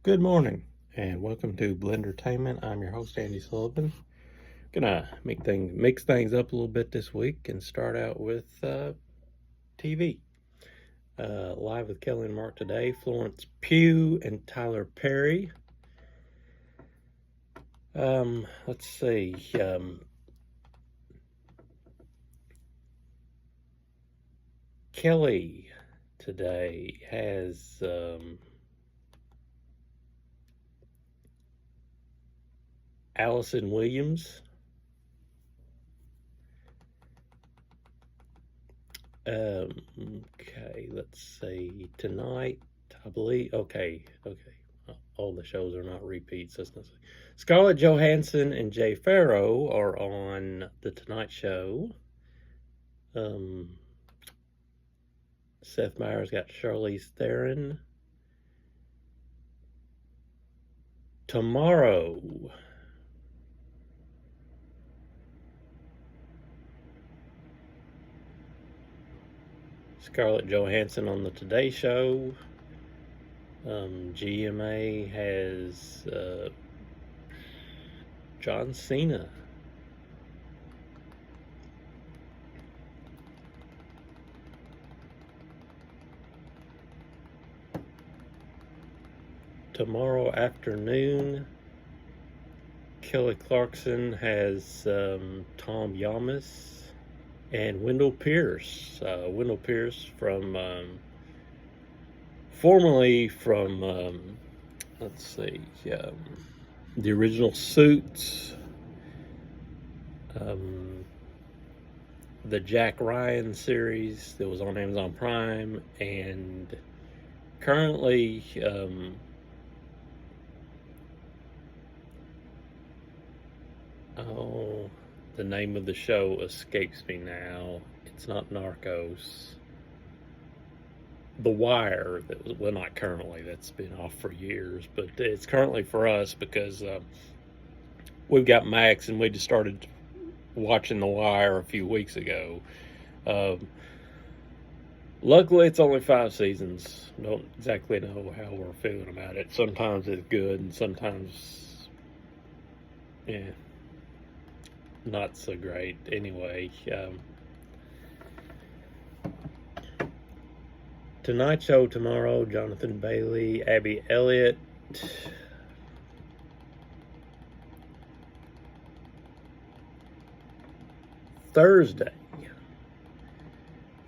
Good morning and welcome to Blendertainment. I'm your host Andy Sullivan. Gonna mix things up a little bit this week and start out with TV. Live with Kelly and Mark today, Florence Pugh and Tyler Perry. Let's see. Kelly today has Allison Williams. Okay, let's see. Tonight, I believe. Okay. All the shows are not repeats. Scarlett Johansson and Jay Farrow are on The Tonight Show. Seth Meyers got Charlize Theron. Tomorrow, Scarlett Johansson on the Today Show. GMA has John Cena. Tomorrow afternoon, Kelly Clarkson has Tom Yamas and Wendell Pierce. Wendell Pierce from formerly from the original Suits, the Jack Ryan series that was on Amazon Prime, and currently the name of the show escapes me now. It's not Narcos. The Wire, well, not currently, that's been off for years, but it's currently for us because we've got Max and we just started watching The Wire a few weeks ago. Luckily, it's only 5 seasons. Don't exactly know how we're feeling about it. Sometimes it's good and sometimes, not so great. Anyway, Tonight Show tomorrow, Jonathan Bailey, Abby Elliott. Thursday.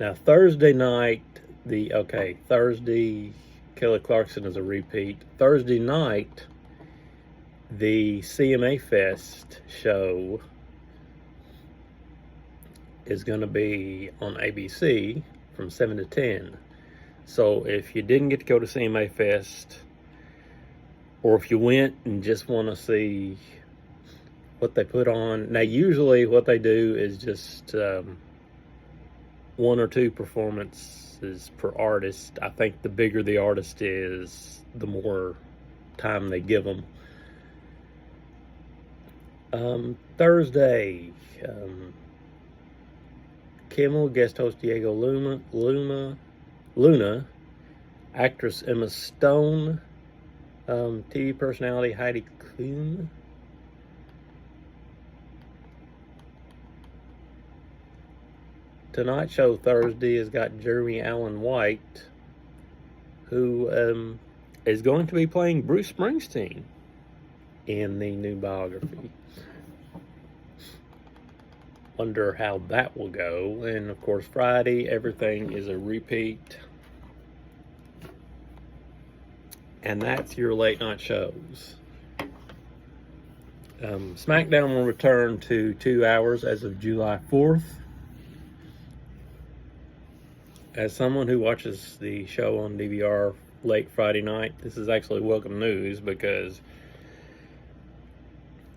Now, Thursday night, Thursday, Kelly Clarkson is a repeat. Thursday night, the CMA Fest show is going to be on ABC from 7 to 10. So if you didn't get to go to CMA Fest, or if you went and just want to see what they put on, now usually what they do is just 1 or 2 performances per artist. I think the bigger the artist is, the more time they give them. Thursday, Kimmel, guest host Diego Luna, actress Emma Stone, TV personality Heidi Klum. Tonight Show Thursday has got Jeremy Allen White, who is going to be playing Bruce Springsteen in the new biography. Wonder how that will go. And of course, Friday, everything is a repeat. And that's your late night shows. SmackDown will return to 2 hours as of July 4th. As someone who watches the show on DVR late Friday night, this is actually welcome news, because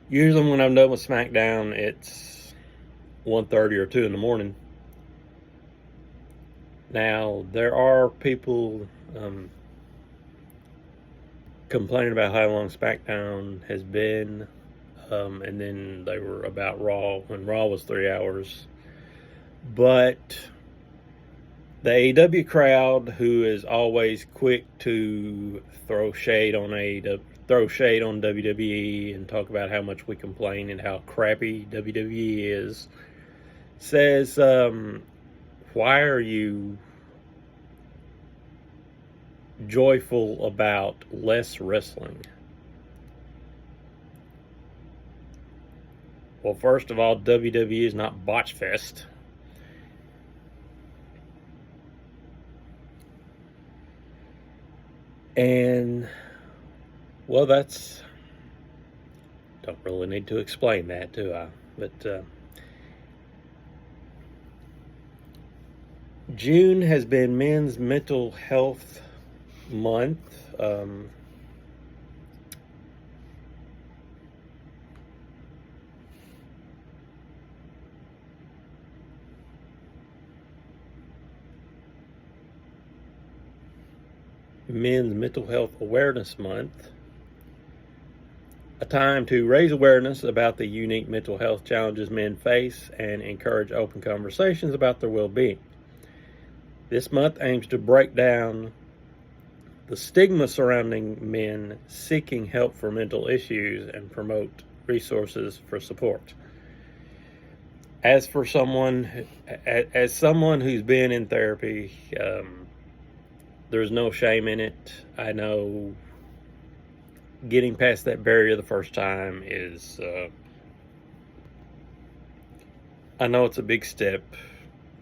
usually when I'm done with SmackDown, it's 1:30 or 2 in the morning. Now, there are people complaining about how long SmackDown has been, and then they were about Raw when Raw was 3 hours. But The AEW crowd, who is always quick to throw shade on WWE and talk about how much we complain and how crappy WWE is, says, why are you joyful about less wrestling? Well, first of all, WWE is not Botchfest. And, well, don't really need to explain that, do I? But June has been Men's Mental Health Month. Men's Mental Health Awareness Month, a time to raise awareness about the unique mental health challenges men face and encourage open conversations about their well-being. This month aims to break down the stigma surrounding men seeking help for mental issues and promote resources for support. As someone who's been in therapy, there's no shame in it. I know getting past that barrier the first time is, I know it's a big step,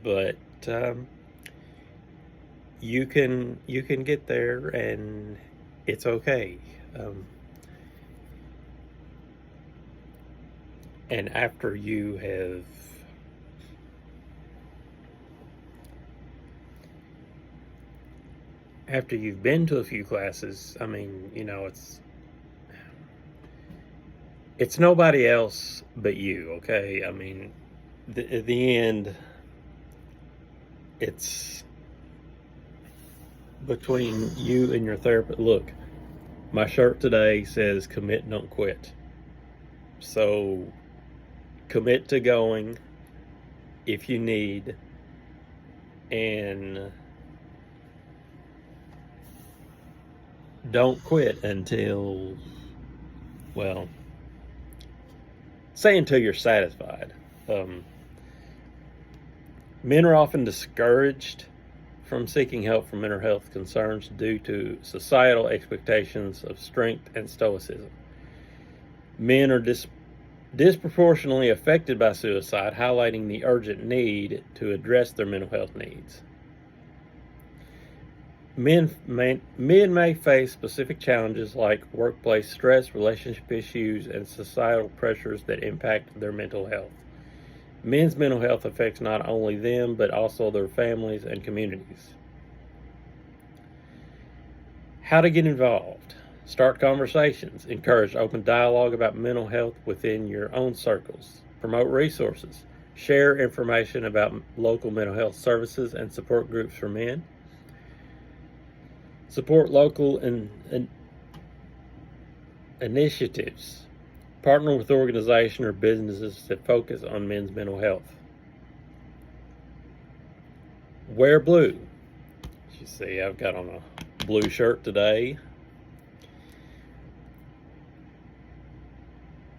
but you can get there, and it's okay. And after you've been to a few classes, I mean, it's nobody else but you, okay? I mean, at the end, it's between you and your therapist. Look, my shirt today says commit, don't quit. So commit to going if you need, and don't quit until, well, say until you're satisfied. Men are often discouraged from seeking help for mental health concerns due to societal expectations of strength and stoicism. Men are disproportionately affected by suicide, highlighting the urgent need to address their mental health needs. Men may face specific challenges like workplace stress, relationship issues, and societal pressures that impact their mental health. Men's mental health affects not only them, but also their families and communities. How to get involved. Start conversations. Encourage open dialogue about mental health within your own circles. Promote resources. Share information about local mental health services and support groups for men. Support local initiatives. Partner with organizations or businesses that focus on men's mental health. Wear blue. As you see, I've got on a blue shirt today.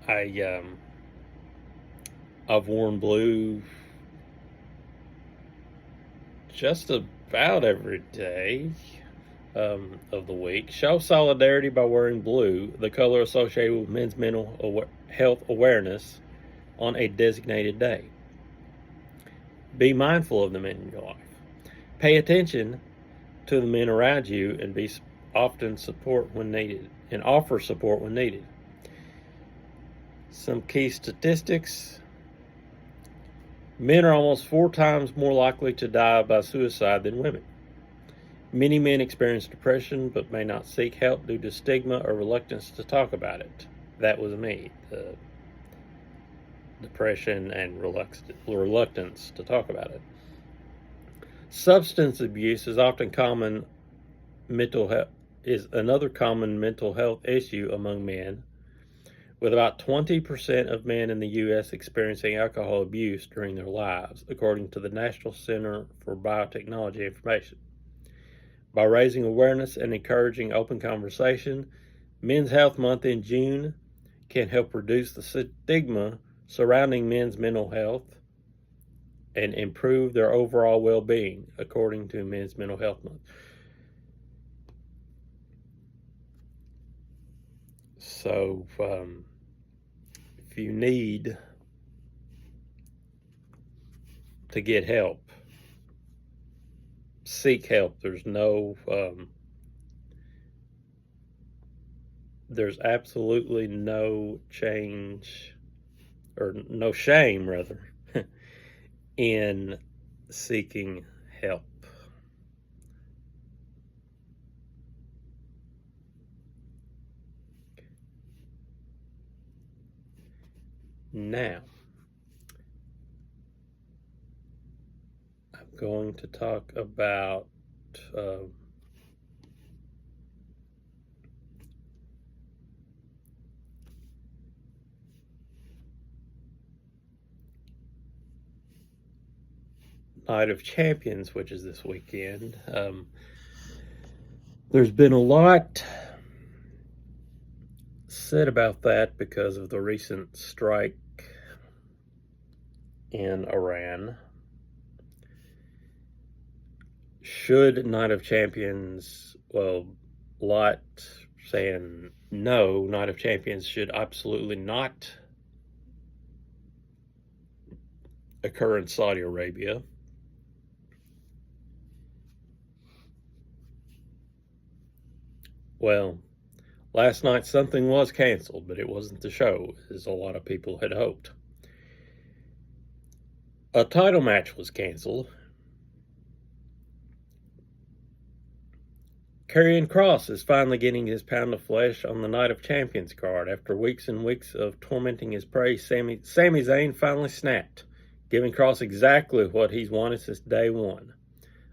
I've worn blue just about every day of the week. Show solidarity by wearing blue, the color associated with men's mental health awareness, on a designated day. Be mindful of the men in your life. Pay attention to the men around you and offer support when needed. Some key statistics. Men are almost 4 times more likely to die by suicide than women. Many men experience depression but may not seek help due to stigma or reluctance to talk about it. That was me. The depression and reluctance to talk about it. Substance abuse is another common mental health issue among men, with about 20% of men in the U.S. experiencing alcohol abuse during their lives, according to the National Center for Biotechnology Information. By raising awareness and encouraging open conversation, Men's Health Month in June can help reduce the stigma surrounding men's mental health and improve their overall well-being, according to Men's Mental Health Month. So, if you need to get help, seek help. There's absolutely no change, or no shame rather, in seeking help. Now, I'm going to talk about Night of Champions, which is this weekend. There's been a lot said about that because of the recent strike in Iran. Should Night of Champions, well, a lot saying no, Night of Champions should absolutely not occur in Saudi Arabia. Well, last night something was canceled, but it wasn't the show, as a lot of people had hoped. A title match was canceled. Karrion Kross is finally getting his pound of flesh on the Night of Champions card. After weeks and weeks of tormenting his prey, Sami Zayn finally snapped, giving Kross exactly what he's wanted since day one.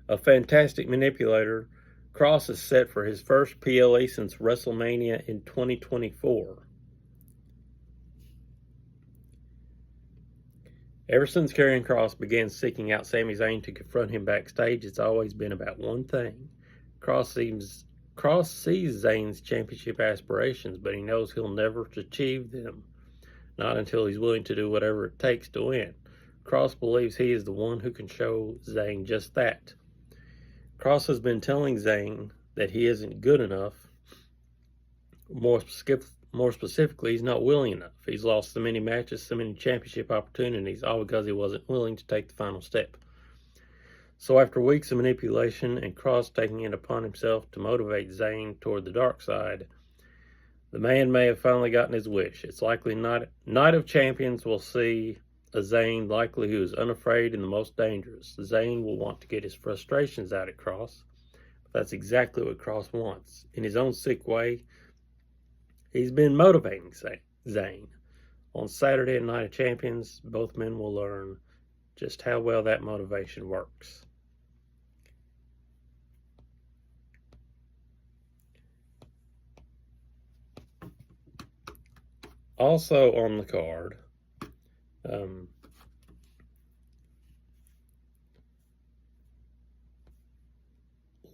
A fantastic manipulator, Kross is set for his first PLE since WrestleMania in 2024. Ever since Karrion Kross began seeking out Sami Zayn to confront him backstage, it's always been about one thing. Kross sees Zayn's championship aspirations, but he knows he'll never achieve them, not until he's willing to do whatever it takes to win. Kross believes he is the one who can show Zayn just that. Kross has been telling Zayn that he isn't good enough. More specifically, he's not willing enough. He's lost so many matches, so many championship opportunities, all because he wasn't willing to take the final step. So after weeks of manipulation and Kross taking it upon himself to motivate Zayn toward the dark side, the man may have finally gotten his wish. It's likely Night of Champions will see a Zayn likely who is unafraid and the most dangerous. Zayn will want to get his frustrations out at Kross. But that's exactly what Kross wants. In his own sick way, he's been motivating Zayn. On Saturday at Night of Champions, both men will learn just how well that motivation works. Also on the card,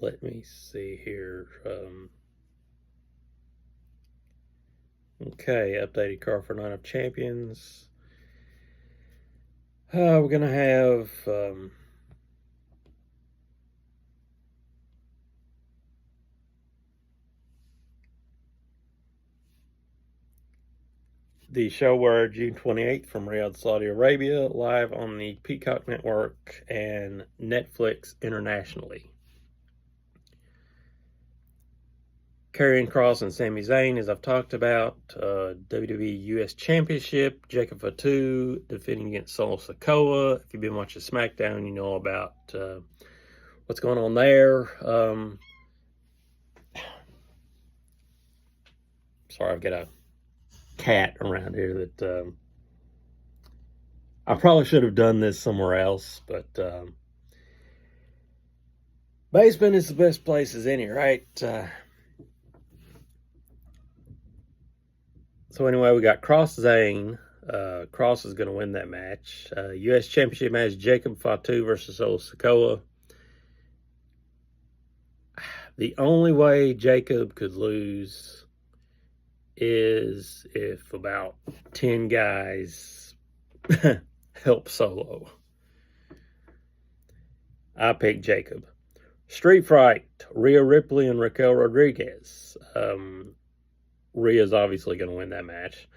let me see here. Okay, updated card for Night of Champions. We're going to have the show will air June 28th from Riyadh, Saudi Arabia, live on the Peacock Network and Netflix internationally. Karrion Kross and Sami Zayn, as I've talked about, WWE US Championship, Jacob Fatu defending against Solo Sikoa. If you've been watching SmackDown, you know about what's going on there. Sorry, I've got a cat around here that I probably should have done this somewhere else, but basement is the best place as any, right? So anyway, we got Cross Zane. Cross is going to win that match. U.S. Championship match, Jacob Fatu versus Old Sokoa. The only way Jacob could lose is if about 10 guys help solo. I picked Jacob. Street Fight, Rhea Ripley and Raquel Rodriguez. Rhea's obviously going to win that match.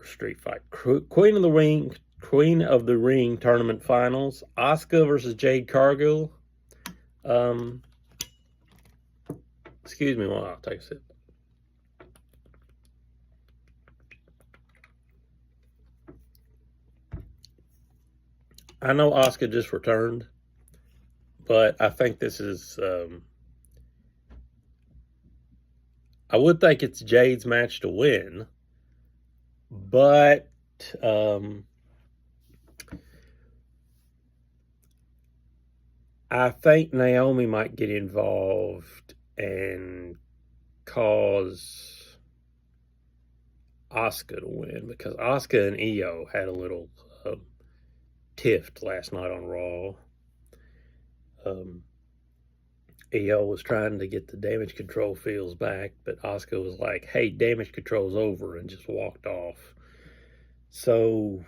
Street Fight. Queen of the Ring tournament finals. Asuka versus Jade Cargill. Excuse me while I'll take a sip. I know Asuka just returned, but I think this is, I would think it's Jade's match to win, but I think Naomi might get involved and cause Asuka to win, because Asuka and Io had a little tiff last night on Raw. Io was trying to get the damage control feels back, but Asuka was like, hey, damage control's over, and just walked off. So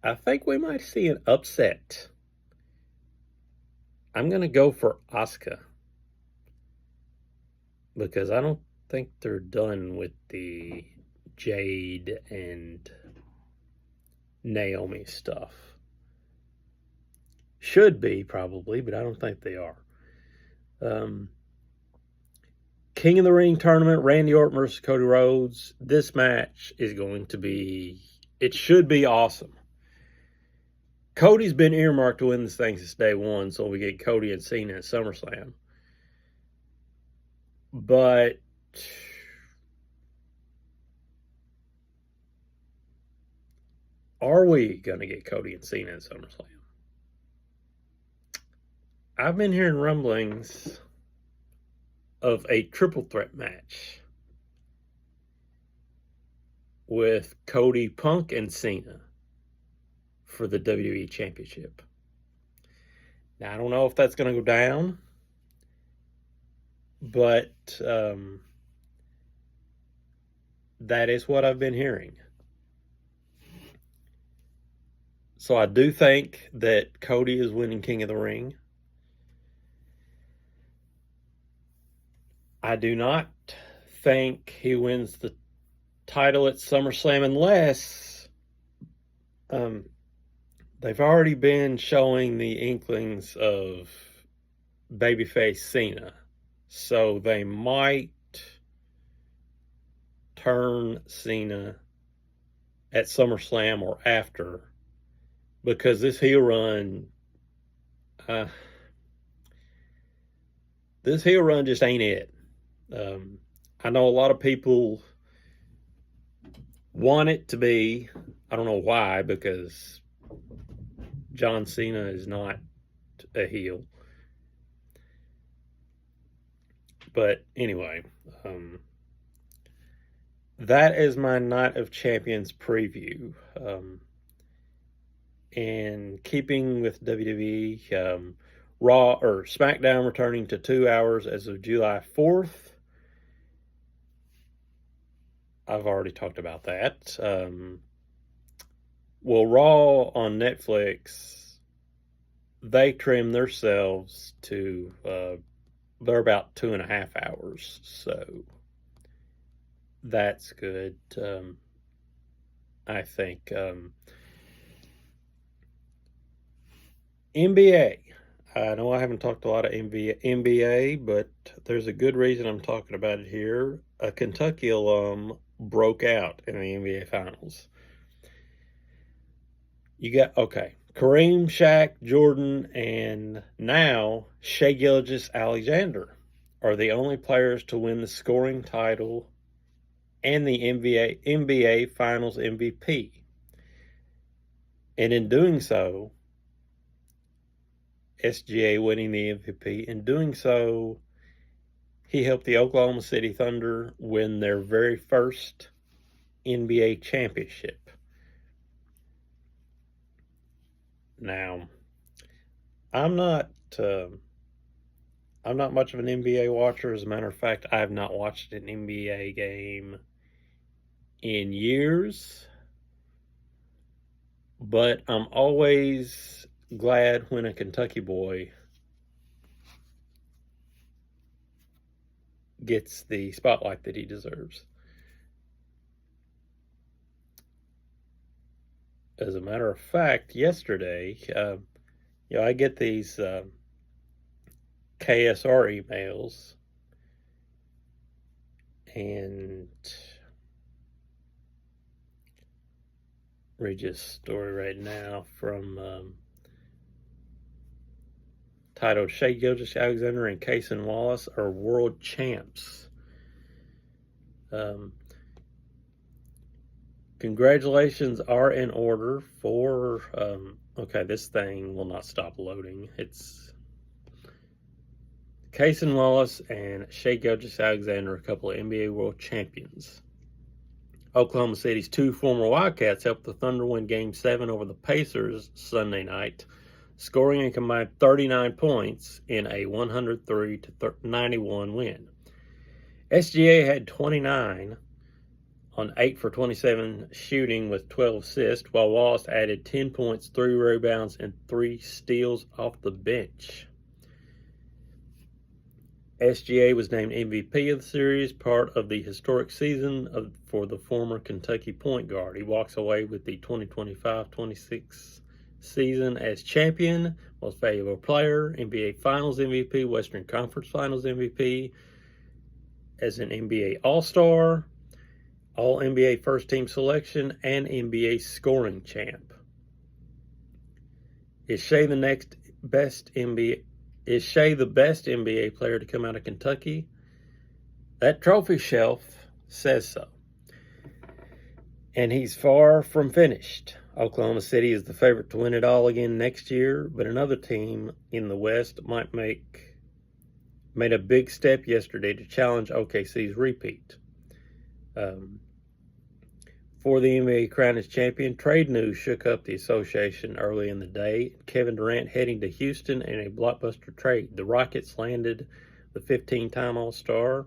I think we might see an upset. I'm going to go for Asuka, because I don't think they're done with the Jade and Naomi stuff. Should be, probably, but I don't think they are. King of the Ring tournament, Randy Orton versus Cody Rhodes. This match is going to be, it should be awesome. Cody's been earmarked to win this thing since day one, so we get Cody and Cena at SummerSlam. But are we going to get Cody and Cena at SummerSlam? I've been hearing rumblings of a triple threat match with Cody, Punk, and Cena for the WWE Championship. Now, I don't know if that's going to go down, but that is what I've been hearing. So I do think that Cody is winning King of the Ring. I do not think he wins the title at SummerSlam unless they've already been showing the inklings of babyface Cena. So they might turn Cena at SummerSlam or after, because this heel run just ain't it. I know a lot of people want it to be. I don't know why, because John Cena is not a heel. But anyway, that is my Night of Champions preview. And keeping with WWE, Raw or SmackDown returning to 2 hours as of July 4th. I've already talked about that. Well, Raw on Netflix, they trim themselves to, they're about 2.5 hours. So that's good. I think. NBA. I know I haven't talked a lot of NBA, but there's a good reason I'm talking about it here. A Kentucky alum broke out in the NBA Finals. You got, Kareem, Shaq, Jordan, and now Shai Gilgeous-Alexander are the only players to win the scoring title and the NBA Finals MVP. And in doing so, SGA winning the MVP. In doing so, he helped the Oklahoma City Thunder win their very first NBA championship. Now, I'm not I'm not much of an NBA watcher. As a matter of fact, I have not watched an NBA game in years. But I'm always glad when a Kentucky boy gets the spotlight that he deserves. As a matter of fact, yesterday, I get these KSR emails, and read you a story right now from titled Shea Gilgeous-Alexander and Cason Wallace are world champs. Congratulations are in order for okay, this thing will not stop loading. It's Cason Wallace and Shea Gilgeous-Alexander, a couple of NBA world champions. Oklahoma City's two former Wildcats helped the Thunder win Game 7 over the Pacers Sunday night, scoring a combined 39 points in a 103-91 win. SGA had 29 on 8 for 27 shooting with 12 assists, while Wallace added 10 points, 3 rebounds, and 3 steals off the bench. SGA was named MVP of the series, part of the historic season for the former Kentucky point guard. He walks away with the 2025-26 season as champion, most valuable player, NBA Finals MVP, Western Conference Finals MVP, as an NBA All-Star, All-NBA First Team Selection, and NBA Scoring Champ. Is Shea the best NBA player to come out of Kentucky? That trophy shelf says so. And he's far from finished. Oklahoma City is the favorite to win it all again next year, but another team in the West made a big step yesterday to challenge OKC's repeat. For the NBA crown as champion, trade news shook up the association early in the day. Kevin Durant heading to Houston in a blockbuster trade. The Rockets landed the 15-time All-Star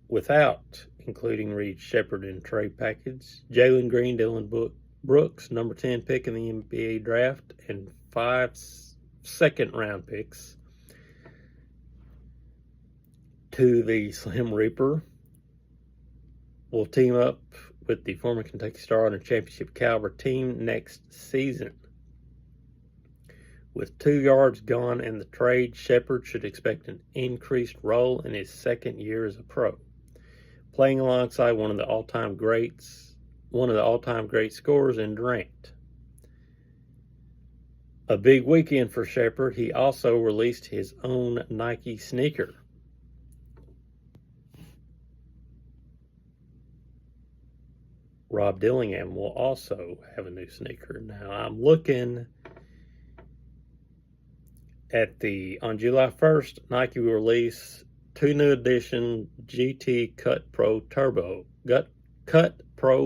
without including Reed Shepherd in trade package, Jalen Green, Dylan Brooks, number 10 pick in the NBA draft, and 5 second-round picks to the Slim Reaper. Will team up with the former Kentucky Star on a championship caliber team next season. With 2 yards gone in the trade, Shepherd should expect an increased role in his second year as a pro, playing alongside one of the all-time great scorers in Durant. A big weekend for Shepherd. He also released his own Nike sneaker. Rob Dillingham will also have a new sneaker. Now, I'm looking at on July 1st, Nike will release 2 new edition GT Cut Pro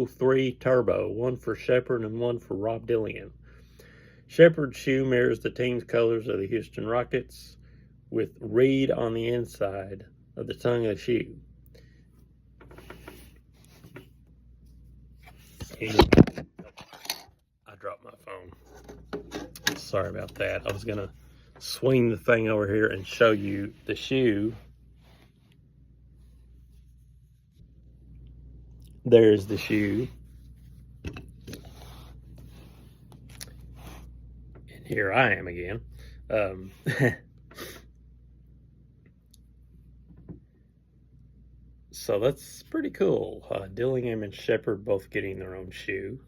3 Turbo, one for Shepherd and one for Rob Dillingham. Shepherd's shoe mirrors the team's colors of the Houston Rockets with Reed on the inside of the tongue of the shoe. I dropped my phone. Sorry about that. I was going to swing the thing over here and show you the shoe. There's the shoe. And here I am again. So that's pretty cool. Dillingham and Shepherd both getting their own shoe.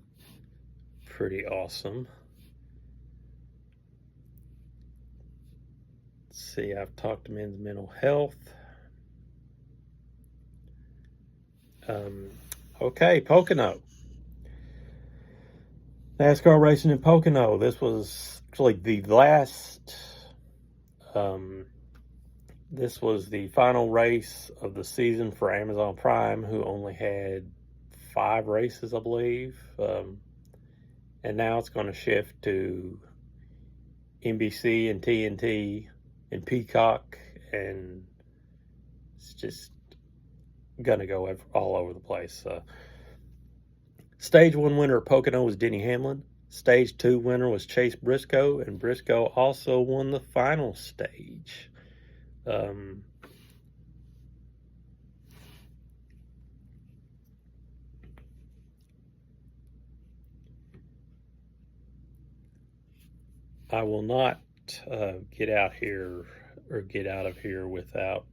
Pretty awesome. Let's see, I've talked to men's mental health. Okay, Pocono. NASCAR racing in Pocono. This was actually the last This was the final race of the season for Amazon Prime, who only had 5 races, I believe. And now it's going to shift to NBC and TNT and Peacock, and it's just going to go all over the place. Stage 1 winner of Pocono was Denny Hamlin. Stage 2 winner was Chase Briscoe, and Briscoe also won the final stage. I will not get out of here without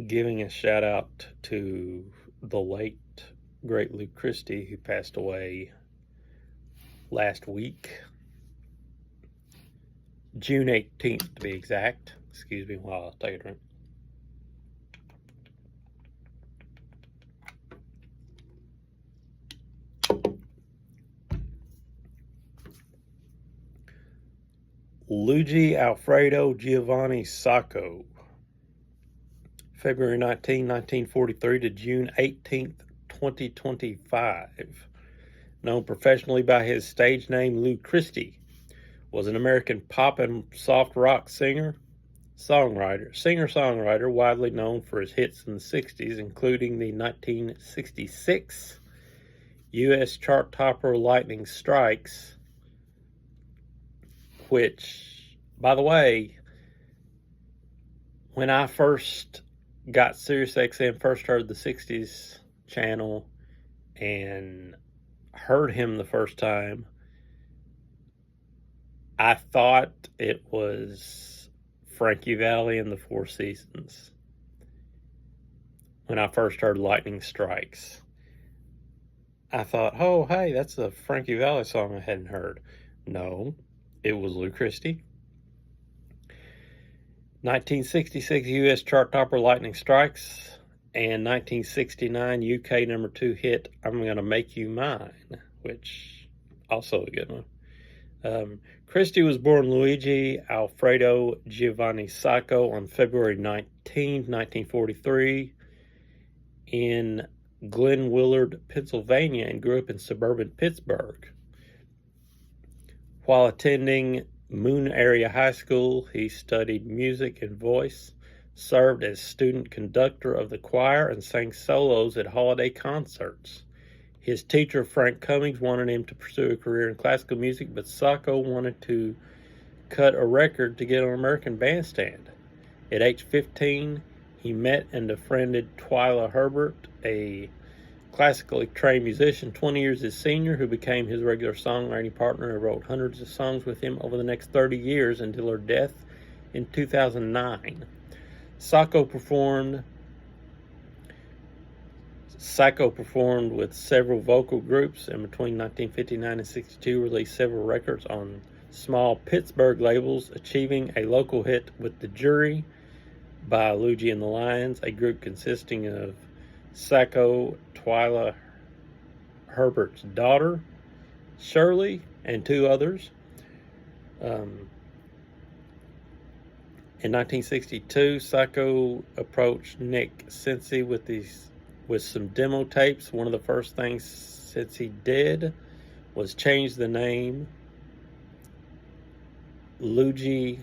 giving a shout out to the late great Luke Christie, who passed away last week, June 18th to be exact. Excuse me while I take a drink. Luigi Alfredo Giovanni Sacco, February 19, 1943 to June 18, 2025. Known professionally by his stage name Lou Christie, was an American pop and soft rock singer-songwriter, widely known for his hits in the 60s, including the 1966 U.S. chart topper Lightning Strikes, which, by the way, when I first got SiriusXM, first heard the 60s channel and heard him the first time, I thought it was Frankie Valli and the Four Seasons when I first heard Lightning Strikes. I thought, oh, hey, that's a Frankie Valli song I hadn't heard. No, it was Lou Christie. 1966 U.S. chart topper Lightning Strikes, and 1969 UK number 2 hit I'm Gonna Make You Mine, which also a good one. Christie was born Luigi Alfredo Giovanni Sacco on February 19, 1943 in Glen Willard, Pennsylvania, and grew up in suburban Pittsburgh. While attending Moon Area High School, he studied music and voice, served as student conductor of the choir, and sang solos at holiday concerts. His teacher, Frank Cummings, wanted him to pursue a career in classical music, but Sacco wanted to cut a record to get on American Bandstand. At age 15, he met and befriended Twyla Herbert, a classically trained musician 20 years his senior, who became his regular songwriting partner and wrote hundreds of songs with him over the next 30 years until her death in 2009. Sacco performed with several vocal groups, and between 1959 and 62 released several records on small Pittsburgh labels, achieving a local hit with The Jury by Luigi and the Lions, a group consisting of Sacco, Twyla Herbert's daughter, Shirley, and 2 others. In 1962, Sacco approached Nick Cincy with some demo tapes. One of the first things Cincy did was change the name Luigi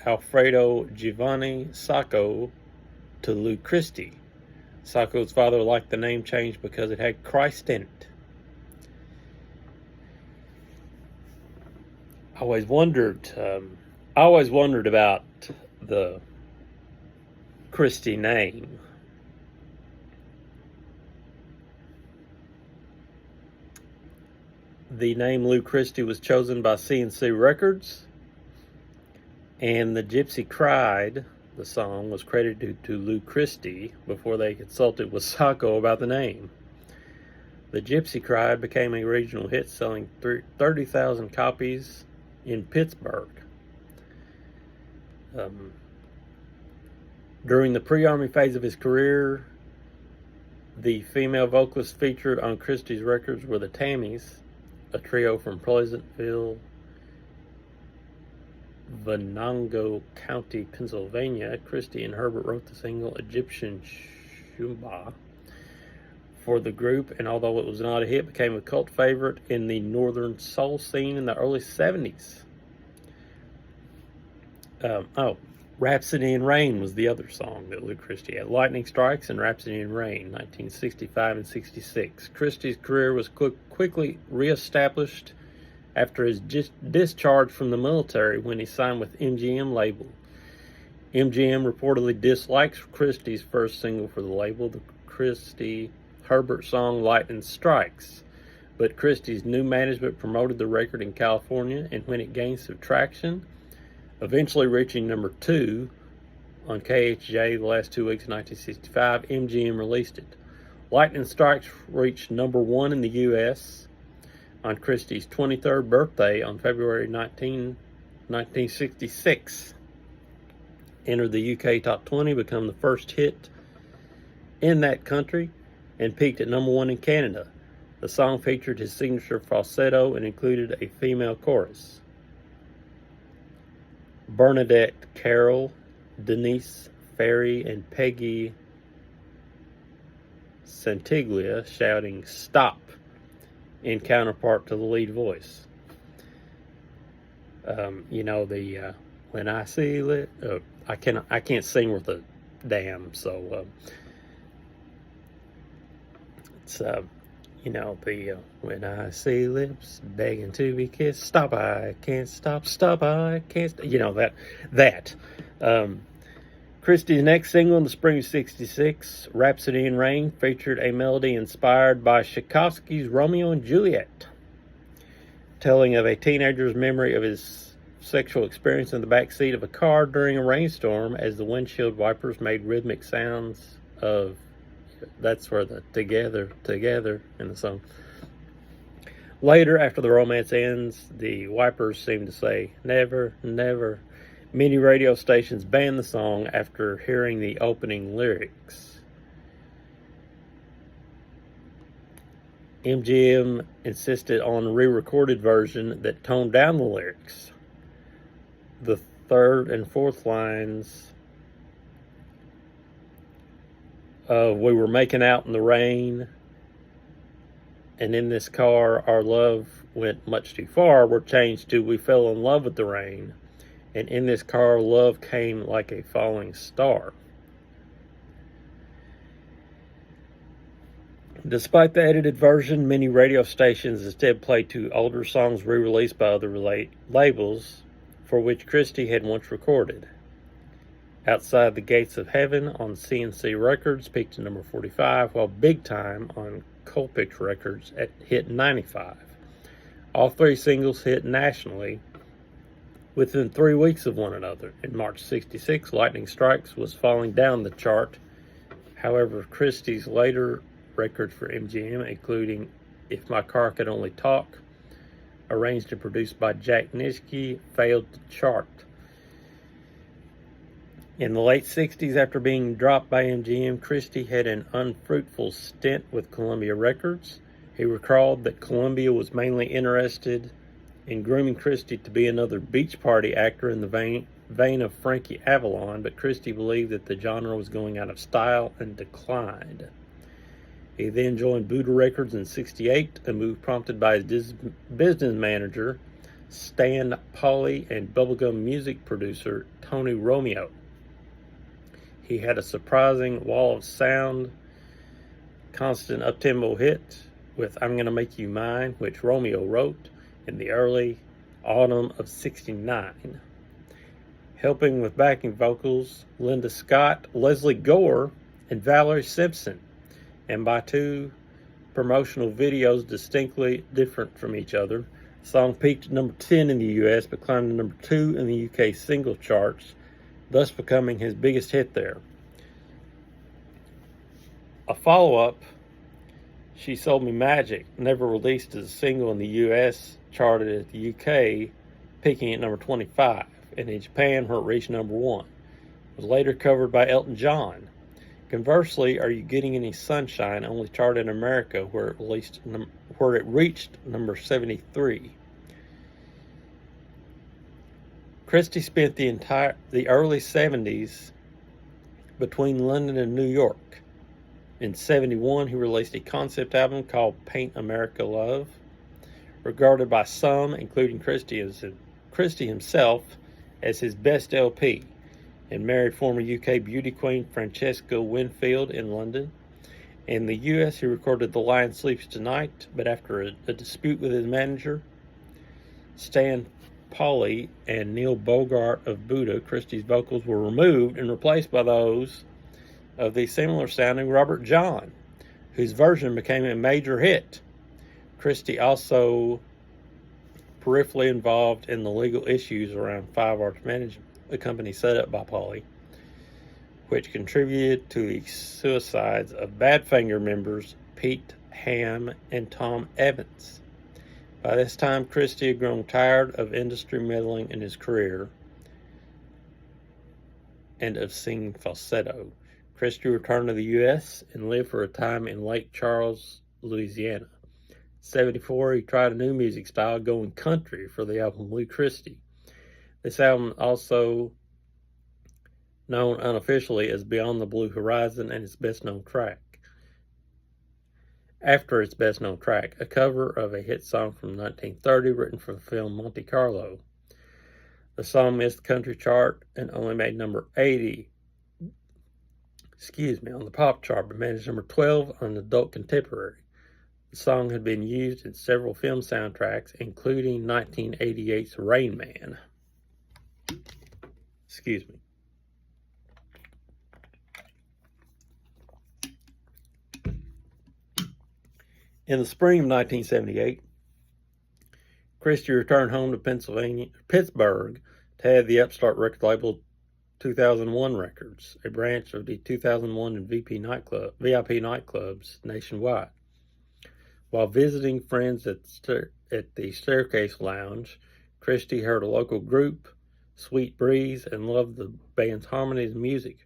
Alfredo Giovanni Sacco to Lou Christie. Sacco's father liked the name change because it had Christ in it. I always wondered about the Christie name. The name Lou Christie was chosen by C&C Records, and The Gypsy Cried, the song, was credited to Lou Christie before they consulted with Sacco about the name. The Gypsy Cried became a regional hit, selling 30,000 copies in Pittsburgh. During the pre-Army phase of his career, the female vocalists featured on Christie's records were the Tammies, a trio from Pleasantville, Venango County, Pennsylvania. Christy and Herbert wrote the single Egyptian Shumba for the group, and although it was not a hit, became a cult favorite in the northern soul scene in the early 70s. Rhapsody in Rain was the other song that Luke Christie had. Lightning Strikes and Rhapsody in Rain, 1965 and 66. Christie's career was quickly reestablished after his discharge from the military when he signed with MGM label. MGM reportedly dislikes Christie's first single for the label, the Christie Herbert song Lightning Strikes. But Christie's new management promoted the record in California, and when it gained some traction, eventually reaching number 2 on KHJ the last 2 weeks of 1965, MGM released it. Lightning Strikes reached number 1 in the U.S. on Christie's 23rd birthday on February 19, 1966. Entered the UK Top 20, become the first hit in that country, and peaked at number 1 in Canada. The song featured his signature falsetto and included a female chorus. Bernadette Carroll, Denise Ferry, and Peggy Santiglia shouting "Stop" in counterpart to the lead voice. When I see lit, I can't sing with a damn, so it's when I see lips begging to be kissed, stop, I can't stop, I can't, that. Christie's next single in the spring of 66, Rhapsody in Rain, featured a melody inspired by Tchaikovsky's Romeo and Juliet, telling of a teenager's memory of his sexual experience in the back seat of a car during a rainstorm as the windshield wipers made rhythmic sounds of, that's where the together in the song. Later, after the romance ends, the wipers seem to say, never, never. Many radio stations banned the song after hearing the opening lyrics. MGM insisted on a re-recorded version that toned down the lyrics. The third and fourth lines of "We were making out in the rain, and in this car our love went much too far" were changed to "We fell in love with the rain, and in this car love came like a falling star." Despite the edited version, many radio stations instead played 2 older songs re-released by other labels for which Christie had once recorded. Outside the Gates of Heaven on CNC Records peaked to number 45, while Big Time on Colpix Records hit 95. All 3 singles hit nationally within 3 weeks of one another. In March 66, Lightning Strikes was falling down the chart. However, Christie's later records for MGM, including If My Car Could Only Talk, arranged and produced by Jack Nitzsche, failed to chart. In the late 60s, after being dropped by MGM, Christie had an unfruitful stint with Columbia Records. He recalled that Columbia was mainly interested in grooming Christie to be another beach party actor in the vein of Frankie Avalon, but Christie believed that the genre was going out of style and declined. He then joined Buddha Records in 68, a move prompted by his business manager, Stan Pauly, and bubblegum music producer, Tony Romeo. He had a surprising wall of sound, constant up-tempo hit with I'm Gonna Make You Mine, which Romeo wrote in the early autumn of 69. Helping with backing vocals, Linda Scott, Leslie Gore, and Valerie Simpson, and by 2 promotional videos distinctly different from each other. The song peaked at number 10 in the US, but climbed to number 2 in the UK single charts, thus becoming his biggest hit there. A follow-up, She Sold Me Magic, never released as a single in the US, charted at the UK, peaking at number 25, and in Japan where it reached number 1. It was later covered by Elton John. Conversely, Are You Getting Any Sunshine only charted in America where it reached number 73. Christie spent the early 70s between London and New York. In 71, he released a concept album called Paint America Love, regarded by some, including Christie himself, as his best LP, and married former UK beauty queen Francesca Winfield in London. In the US, he recorded The Lion Sleeps Tonight, but after a dispute with his manager, Stan Pauly and Neil Bogart of Buddha, Christie's vocals were removed and replaced by those of the similar-sounding Robert John, whose version became a major hit. Christie also peripherally involved in the legal issues around Five Arts Management, a company set up by Pauly, which contributed to the suicides of Badfinger members Pete Ham and Tom Evans. By this time, Christie had grown tired of industry meddling in his career and of singing falsetto. Christie returned to the U.S. and lived for a time in Lake Charles, Louisiana. In 1974, he tried a new music style, going country, for the album Lou Christie. This album, also known unofficially as Beyond the Blue Horizon, and its best-known track. After its best-known track, a cover of a hit song from 1930 written for the film Monte Carlo. The song missed the country chart and only made number 80 on the pop chart, but managed number 12 on adult contemporary. The song had been used in several film soundtracks, including 1988's Rain Man. In the spring of 1978, Christie returned home to Pittsburgh, to head the upstart record label 2001 Records, a branch of the 2001 and VIP nightclubs nationwide. While visiting friends at the Staircase Lounge, Christie heard a local group, Sweet Breeze, and loved the band's harmonies and music.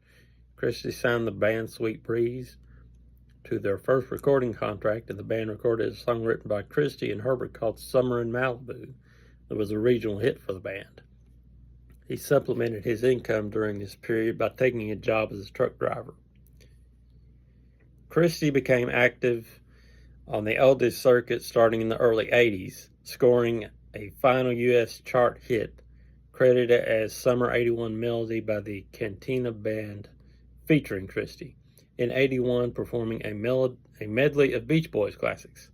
Christie signed the band Sweet Breeze to their first recording contract, and the band recorded a song written by Christie and Herbert called Summer in Malibu that was a regional hit for the band. He supplemented his income during this period by taking a job as a truck driver. Christie became active on the oldies circuit starting in the early 80s, scoring a final U.S. chart hit credited as Summer 81 Melody by the Cantina Band featuring Christie. In 81, performing a medley of Beach Boys classics.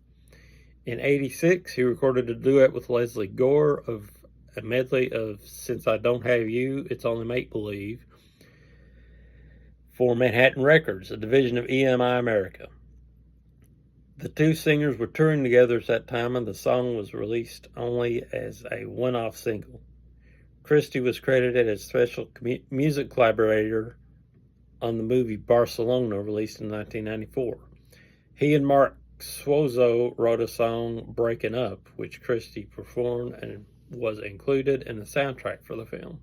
In 86, he recorded a duet with Leslie Gore of a medley of Since I Don't Have You, It's Only Make Believe, for Manhattan Records, a division of EMI America. The two singers were touring together at that time, and the song was released only as a one-off single. Christie was credited as special music collaborator on the movie Barcelona, released in 1994. He and Mark Suozzo wrote a song, Breaking Up, which Christie performed and was included in the soundtrack for the film.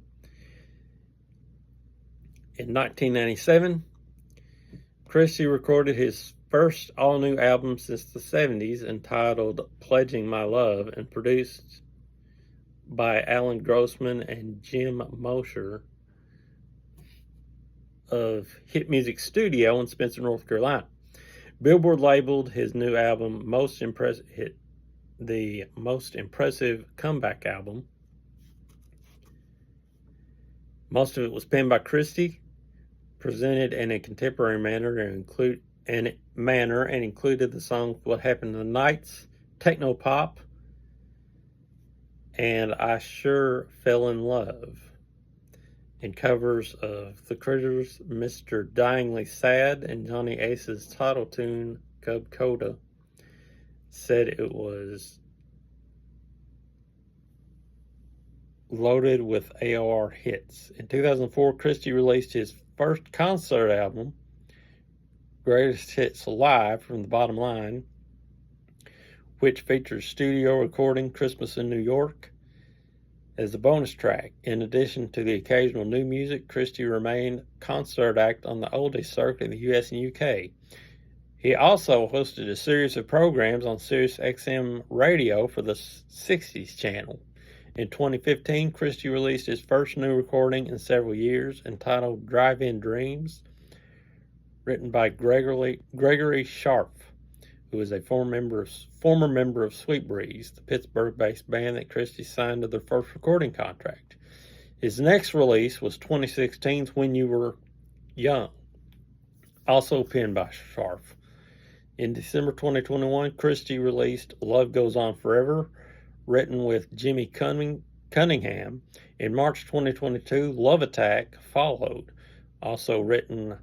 In 1997, Christie recorded his first all-new album since the 70s, entitled Pledging My Love, and produced by Alan Grossman and Jim Mosher of Hit Music Studio in Spencer, North Carolina. Billboard labeled his new album the most impressive comeback album. Most of it was penned by Christie, presented in a contemporary manner and included the songs What Happened to the Nights, Techno Pop, and I Sure Fell in Love, and covers of The Critters' Mr. Dyingly Sad and Johnny Ace's title tune, Cub Coda. Said it was loaded with AOR hits. In 2004, Christie released his first concert album, Greatest Hits Live from the Bottom Line, which features studio recording Christmas in New York as a bonus track. In addition to the occasional new music, Christie remained concert act on the oldies circuit in the US and UK. He also hosted a series of programs on Sirius XM radio for the 60s channel. In 2015, Christie released his first new recording in several years, entitled Drive-In Dreams, written by Gregory Sharp, who is a former member of Sweet Breeze, the Pittsburgh-based band that Christie signed to their first recording contract. His next release was 2016's When You Were Young, also penned by Sharp. In December 2021, Christie released Love Goes On Forever, written with Jimmy Cunningham. In March 2022, Love Attack followed, also written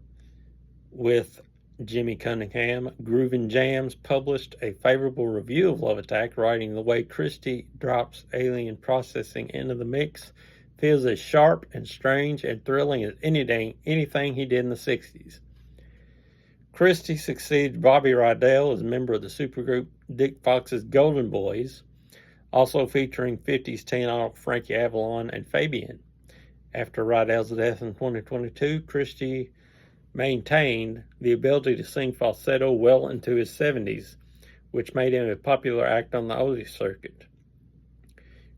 with Jimmy Cunningham. Groovin' Jams published a favorable review of Love Attack, writing, "The way Christie drops alien processing into the mix feels as sharp and strange and thrilling as anything he did in the 60s. Christie succeeded Bobby Rydell as a member of the supergroup Dick Fox's Golden Boys, also featuring 50s teen idol Frankie Avalon and Fabian. After Rydell's death in 2022, Christie maintained the ability to sing falsetto well into his 70s, which made him a popular act on the Oldie circuit.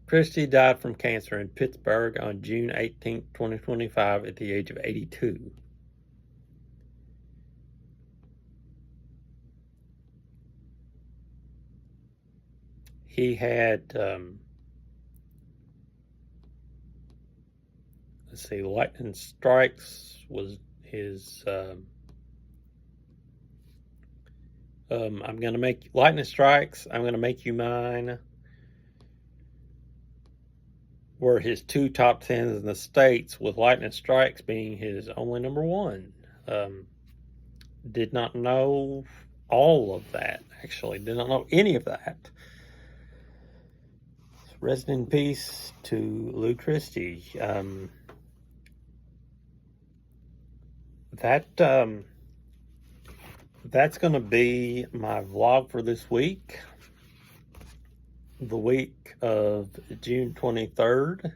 Christie died from cancer in Pittsburgh on June 18, 2025, at the age of 82. He had, Lightning Strikes was his, I'm going to make Lightning Strikes, I'm going to Make You Mine, were his two top 10s in the States, with Lightning Strikes being his only number one. Did not know all of that, actually. Did not know any of that. Rest in peace to Lou Christie. That's going to be my vlog for this week. The week of June 23rd.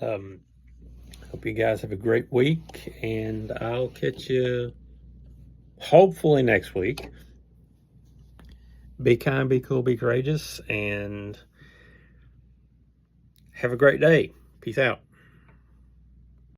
Hope you guys have a great week, and I'll catch you hopefully next week. Be kind, be cool, be courageous, and have a great day. Peace out.